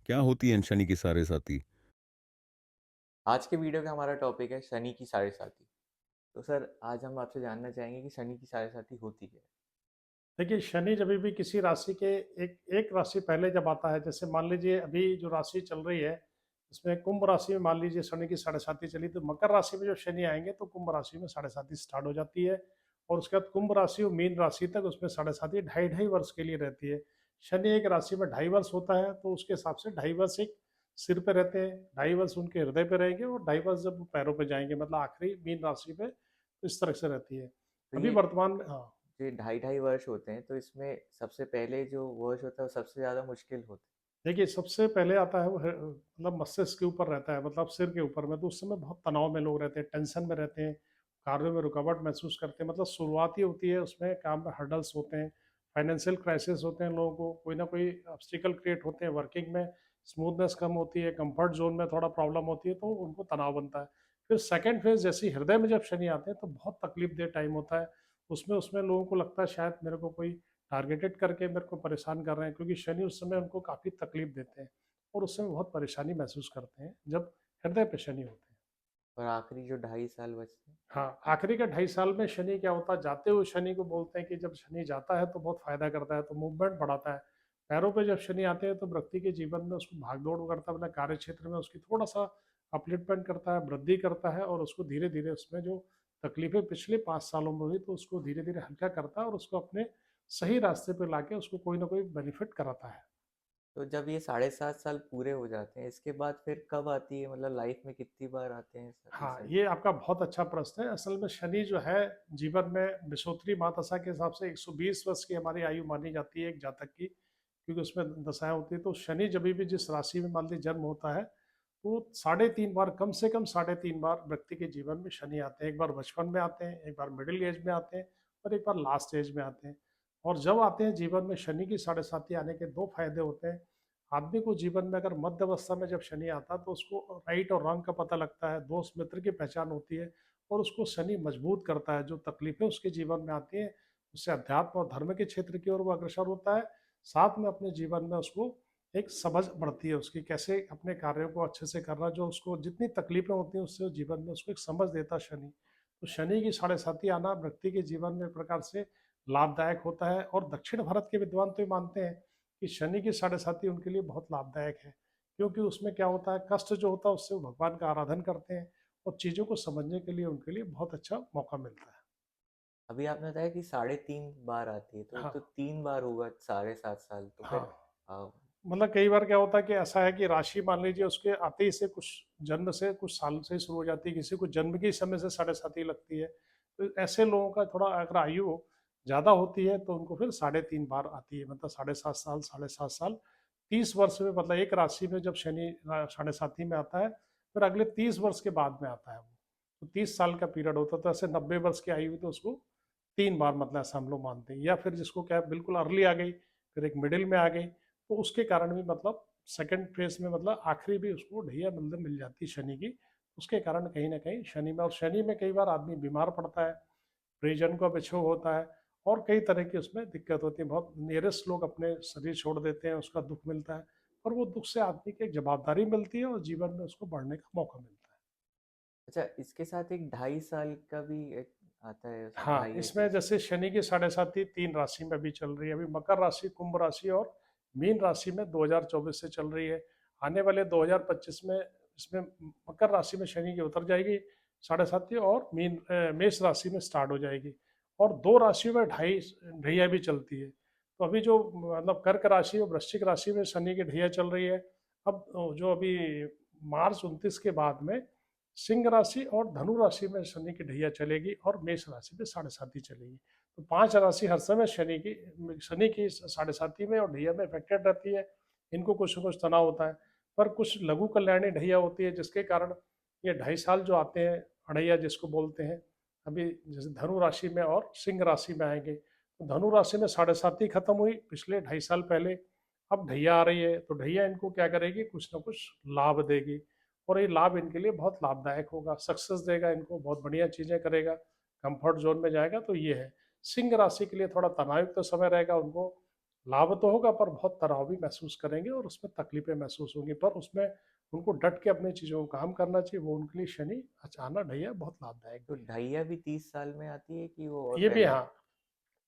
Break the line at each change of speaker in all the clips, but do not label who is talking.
क्या होती हैं शनि की साढ़े साथी?
आज के वीडियो का हमारा टॉपिक है शनि की साढ़े साती। तो सर आज हम आपसे जानना चाहेंगे कि शनि की साढ़े साती होती क्या है?
देखिए, शनि जभी भी किसी राशि के एक एक राशि पहले जब आता है, जैसे मान लीजिए अभी जो राशि चल रही है, इसमें कुंभ राशि में मान लीजिए शनि की साढ़े साती चली, तो मकर राशि में जब शनि आएंगे तो कुंभ राशि में साढ़े साती स्टार्ट हो जाती है। और उसके बाद कुंभ राशि और मीन राशि तक उसमें साढ़े साती ढाई ढाई वर्ष के लिए रहती है। शनि एक राशि में 2.5 वर्ष होता है, तो उसके हिसाब से 2.5 वर्ष एक सिर पे रहते हैं, 2.5 वर्ष उनके हृदय पे रहेंगे और 2.5 वर्ष जब वो पैरों पे जाएंगे, मतलब आखिरी मीन राशि पे, तो इस तरह से रहती है।
तो
अभी
ये
वर्तमान में, हाँ।
जो ढाई ढाई वर्ष होते हैं तो इसमें सबसे पहले जो वर्ष होता है वो सबसे ज़्यादा मुश्किल होता
देखिए, सबसे पहले आता है वो मतलब मस्तिष्क के ऊपर रहता है, मतलब सिर के ऊपर में, तो उस समय बहुत तनाव में लोग रहते हैं, टेंशन में रहते हैं, कार्यों में रुकावट महसूस करते हैं, मतलब शुरुआत ही होती है उसमें, काम में हर्डल्स होते हैं, फाइनेंशियल क्राइसिस होते हैं, लोगों को कोई ना कोई ऑब्स्टिकल क्रिएट होते हैं, वर्किंग में स्मूथनेस कम होती है, कंफर्ट जोन में थोड़ा प्रॉब्लम होती है, तो उनको तनाव बनता है। फिर सेकंड फेज जैसे ही हृदय में जब शनि आते हैं तो बहुत तकलीफ दे टाइम होता है। उसमें उसमें लोगों को लगता है शायद मेरे को कोई टारगेटेड करके मेरे को परेशान कर रहे हैं, क्योंकि शनि उस समय उनको काफ़ी तकलीफ देते हैं और उस समय बहुत परेशानी महसूस करते हैं जब हृदय पे शनि होते हैं।
है और आखिरी जो 2.5 साल बचते हैं।
हाँ, आखिरी का 2.5 साल में शनि क्या होता है, जाते हुए शनि को बोलते हैं कि जब शनि जाता है तो बहुत फायदा करता है, तो मूवमेंट बढ़ाता है। पैरों पे जब शनि आते हैं तो व्यक्ति के जीवन में उसको भाग दौड़ करता है, अपने कार्य क्षेत्र में उसकी थोड़ा सा अपलिफ्टमेंट करता है, वृद्धि करता है, और उसको धीरे धीरे उसमें जो तकलीफें पिछले 5 सालों में हुई तो उसको धीरे धीरे हल्का करता है और उसको अपने सही रास्ते पे लाके उसको कोई ना कोई बेनिफिट कराता है।
तो जब ये 7.5 साल पूरे हो जाते हैं इसके बाद फिर कब आती है, मतलब लाइफ में कितनी बार आते हैं ये
हाँ,
शनि?
ये आपका बहुत अच्छा प्रश्न है। असल में शनि जो है, जीवन में विषुवती महादशा के हिसाब से 120 वर्ष की हमारी आयु मानी जाती है एक जातक की, क्योंकि उसमें दशाएं होती है। तो शनि जब भी जिस राशि में मान लीजिए जन्म होता है, तो 3.5 बार, कम से कम 3.5 बार व्यक्ति के जीवन में शनि आते हैं। एक बार बचपन में आते हैं, एक बार मिडिल एज में आते हैं और एक बार लास्ट एज में आते हैं। और जब आते हैं जीवन में शनि की साढ़े साथी आने के दो फायदे होते हैं। आदमी को जीवन में अगर मध्य अवस्था में जब शनि आता है तो उसको राइट और रॉन्ग का पता लगता है, दोस्त मित्र की पहचान होती है, और उसको शनि मजबूत करता है। जो तकलीफें उसके जीवन में आती हैं, उससे अध्यात्म और धर्म के क्षेत्र की ओर वो अग्रसर होता है। साथ में अपने जीवन में उसको एक समझ बढ़ती है उसकी, कैसे अपने कार्यों को अच्छे से करना, जो उसको जितनी तकलीफें होती हैं उससे जीवन में उसको एक समझ देता है शनि। तो शनि की साढ़े साथी आना व्यक्ति के जीवन में एक प्रकार से लाभदायक होता है, और दक्षिण भारत के विद्वान तो ये मानते हैं कि शनि की साढ़े साथी उनके लिए बहुत लाभदायक है, क्योंकि उसमें क्या होता है, कष्ट जो होता है उससे वो भगवान का आराधन करते हैं और चीज़ों को समझने के लिए उनके लिए बहुत अच्छा मौका मिलता है।
अभी आपने बताया कि 3.5 बार आती है, तो
हाँ,
3 बार होगा 7.5 साल, तो
हाँ।
फिर आ,
मतलब कई बार क्या होता है कि ऐसा है कि राशि मान लीजिए उसके आते ही से कुछ जन्म से कुछ साल से शुरू हो जाती है, किसी को जन्म के समय से साढ़े साथी लगती है। तो ऐसे लोगों का थोड़ा अगर आयु ज़्यादा होती है तो उनको फिर 3.5 बार आती है, मतलब 7.5 साल, 7.5 साल, 30 वर्ष में, मतलब एक राशि में जब शनि साढ़े साथी में आता है, फिर अगले 30 वर्ष के बाद में आता है वो। तो 30 साल का पीरियड होता है, तो ऐसे 90 वर्ष की आयु हुई तो उसको 3 बार, मतलब ऐसा हम लोग मानते हैं। या फिर जिसको क्या है, बिल्कुल अर्ली आ गई, फिर एक मिडिल में आ गई, तो उसके कारण भी मतलब सेकंड फेज में, मतलब आखिरी भी उसको ढैया मतलब मिल जाती है शनि की। उसके कारण कहीं ना कहीं शनि में, और शनि में कई बार आदमी बीमार पड़ता है, परिजन का विछोह होता है, और कई तरह की उसमें दिक्कत होती है। बहुत नियरेस्ट लोग अपने शरीर छोड़ देते हैं, उसका दुख मिलता है, और वो दुख से आदमी की एक जवाबदारी मिलती है और जीवन में उसको बढ़ने का मौका मिलता है।
अच्छा, इसके साथ एक 2.5 साल का भी एक आता है, उसमें
हाँ,
2.5
इसमें
वर्ष।
जैसे शनि की साढ़े साथी 3 राशि में अभी चल रही है। अभी मकर राशि, कुंभ राशि और मीन राशि में 2024 से चल रही है। आने वाले 2025 में इसमें मकर राशि में शनि की उतर जाएगी साढ़े साथी, और मेष राशि में स्टार्ट हो जाएगी। और दो राशियों में ढाई ढैया भी चलती है। तो अभी जो मतलब कर्क राशि और वृश्चिक राशि में शनि की ढैया चल रही है। अब जो अभी मार्च 29 के बाद में सिंह राशि और धनु राशि में शनि की ढैया चलेगी, और मेष राशि में साढ़े साथी चलेगी। तो 5 राशि हर समय शनि की साढ़े साथी में और ढैया में अफेक्टेड रहती है। इनको कुछ न कुछ तनाव होता है, पर कुछ लघु कल्याणी ढैया होती है, जिसके कारण ये 2.5 साल जो आते हैं, अड़ैया जिसको बोलते हैं, अभी जैसे धनु राशि में और सिंह राशि में आएंगे। तो धनु राशि में साढ़े साथी खत्म हुई पिछले 2.5 साल पहले, अब ढैया आ रही है, तो ढैया इनको क्या करेगी, कुछ ना कुछ लाभ देगी, और ये लाभ इनके लिए बहुत लाभदायक होगा, सक्सेस देगा इनको, बहुत बढ़िया चीज़ें करेगा, कंफर्ट जोन में जाएगा। तो ये है, सिंह राशि के लिए थोड़ा तनावयुक्त तो समय रहेगा उनको, लाभ तो होगा पर बहुत तनाव भी महसूस करेंगे और उसमें तकलीफें महसूस होंगी, पर उसमें उनको डट के अपनी चीज़ों को काम करना चाहिए। वो उनके लिए शनि अचानक ढैया बहुत लाभदायक
तो
भी है।
ढैया भी 30 साल में आती है कि वो और
ये भी
पहले?
हाँ,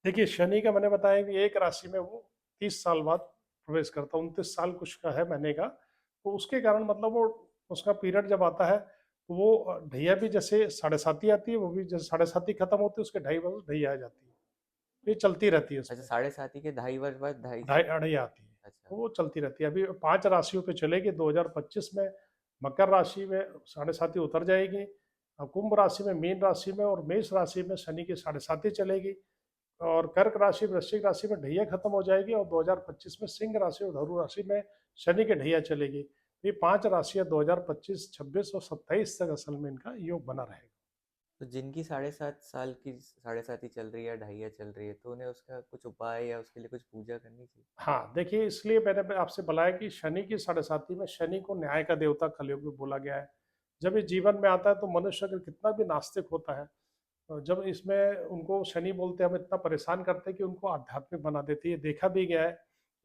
देखिए शनि का मैंने बताया कि एक राशि में वो 30 साल बाद प्रवेश करता है, 29 साल कुछ का है महीने का, तो उसके कारण मतलब वो उसका पीरियड जब आता है, तो वो ढैया भी जैसे साढ़े साती आती है, वो भी जैसे साढ़े साती खत्म होती है, उसके ढाई वर्ष ढैया आ जाती है। ये चलती रहती है
अच्छा,
उसमें,
साढ़े साथी के 2.5 वर्ष बाद ढाई
ढाई
साल?
अढ़ैया आती है,
अच्छा।
तो वो चलती रहती है। अभी 5 राशियों पे चलेगी, 2025 में मकर राशि में साढ़े साती उतर जाएगी, कुंभ राशि में, मीन राशि में और मेष राशि में शनि की साढ़े साती चलेगी, और कर्क राशि, वृश्चिक राशि में ढैया खत्म हो जाएगी, और 2025 में सिंह राशि और धनु राशि में शनि की ढैया चलेगी। ये 5 राशियाँ 2025, 26 और 27 तक असल में इनका योग बना रहेगा।
तो जिनकी 7.5 साल की साढ़े साती चल रही है, ढैया चल रही है, तो उन्हें उसका कुछ उपाय या उसके लिए कुछ पूजा करनी चाहिए?
हाँ, देखिए इसलिए मैंने आपसे बताया कि शनि की साढ़े साती में शनि को न्याय का देवता कलयुग में बोला गया है। जब ये जीवन में आता है तो मनुष्य अगर कितना भी नास्तिक होता है, जब इसमें उनको शनि बोलते हैं, हम इतना परेशान करते हैं कि उनको आध्यात्मिक बना देती है। देखा भी गया है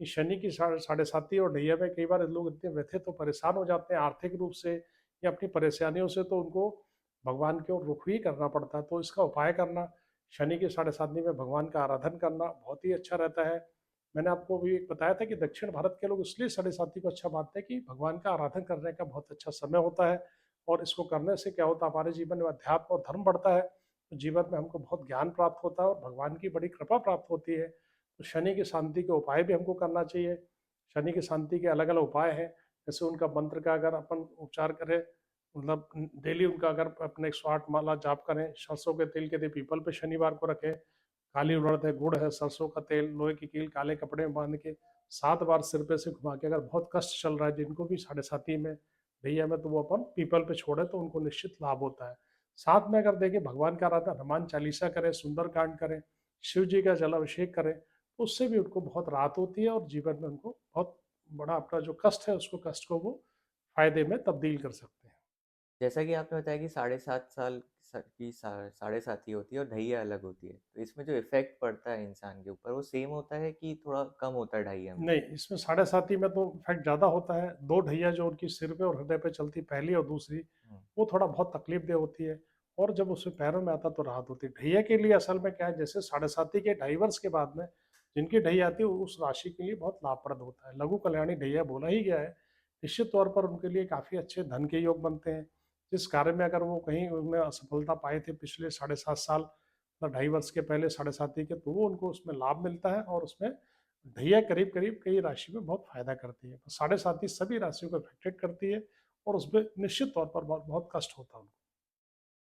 कि शनि की साढ़े साती और ढैया में कई बार लोग इतने व्यथित और परेशान हो जाते हैं आर्थिक रूप से या अपनी परेशानियों से, तो उनको भगवान की ओर रुख भी करना पड़ता है। तो इसका उपाय करना, शनि की साढ़े साती में भगवान का आराधन करना बहुत ही अच्छा रहता है। मैंने आपको भी बताया था कि दक्षिण भारत के लोग इसलिए साढ़े साती को अच्छा मानते हैं कि भगवान का आराधन करने का बहुत अच्छा समय होता है, और इसको करने से क्या होता है, हमारे जीवन में अध्यात्म और धर्म बढ़ता है, तो जीवन में हमको बहुत ज्ञान प्राप्त होता है और भगवान की बड़ी कृपा प्राप्त होती है। तो शनि की शांति के उपाय भी हमको करना चाहिए। शनि की शांति के अलग अलग उपाय हैं, जैसे उनका मंत्र का अगर अपन उपचार करें, मतलब डेली उनका अगर अपने 108 माला जाप करें, सरसों के तेल के पीपल पे शनिवार को रखें, काली उड़द है, गुड़ है, सरसों का तेल, लोहे की कील काले कपड़े में बांध के 7 बार सिर पे से घुमा के, अगर बहुत कष्ट चल रहा है जिनको भी साढ़े साती में ढैया में, तो वो अपन पीपल पे छोड़े तो उनको निश्चित लाभ होता है। साथ में अगर देखें भगवान का आराधना, हनुमान चालीसा करें, सुंदरकांड करें, शिव जी का जलाभिषेक करें, तो उससे भी उनको बहुत राहत होती है और जीवन में उनको बहुत बड़ा अपना जो कष्ट है उसको, कष्ट को वो फायदे में तब्दील कर सकते हैं।
जैसा कि आपने बताया कि 7.5 साल की साढ़े साती होती है और ढैया अलग होती है, तो इसमें जो इफेक्ट पड़ता है इंसान के ऊपर वो सेम होता है कि थोड़ा कम होता है ढैया में?
नहीं, इसमें साढ़े साती में तो इफेक्ट ज़्यादा होता है। 2 ढैया जो उनकी सिर पे और हृदय पे चलती, पहली और दूसरी,
हम्म।
वो थोड़ा बहुत तकलीफ़देह होती है, और जब उसमें पैरों में आता है तो राहत होती है। ढैया के लिए असल में क्या है, जैसे साढ़े साती के ढाई वर्ष के बाद में जिनकी ढैया आती है, उस राशि के लिए बहुत लाभप्रद होता है। लघु कल्याणी ढैया बोला ही गया है। निश्चित तौर पर उनके लिए काफ़ी अच्छे धन के योग बनते हैं। जिस कार्य में अगर वो कहीं उनमें असफलता पाए थे पिछले साढ़े 7 साल, मतलब ढाई वर्ष के पहले साढ़े साती के, तो वो उनको उसमें लाभ मिलता है, और उसमें ढैया करीब-करीब कई राशि में बहुत फ़ायदा करती है। तो साढ़े साती सभी राशियों को अफ़ेक्टेड करती है, और उसमें निश्चित तौर पर बहुत बहुत कष्ट होता है उनको।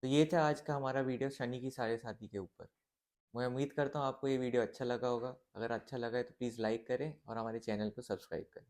तो ये था आज का हमारा वीडियो शनि की साढ़े साती के ऊपर। मैं उम्मीद करता हूँ आपको ये वीडियो अच्छा लगा होगा। अगर अच्छा लगा है तो प्लीज़ लाइक करें और हमारे चैनल को सब्सक्राइब करें।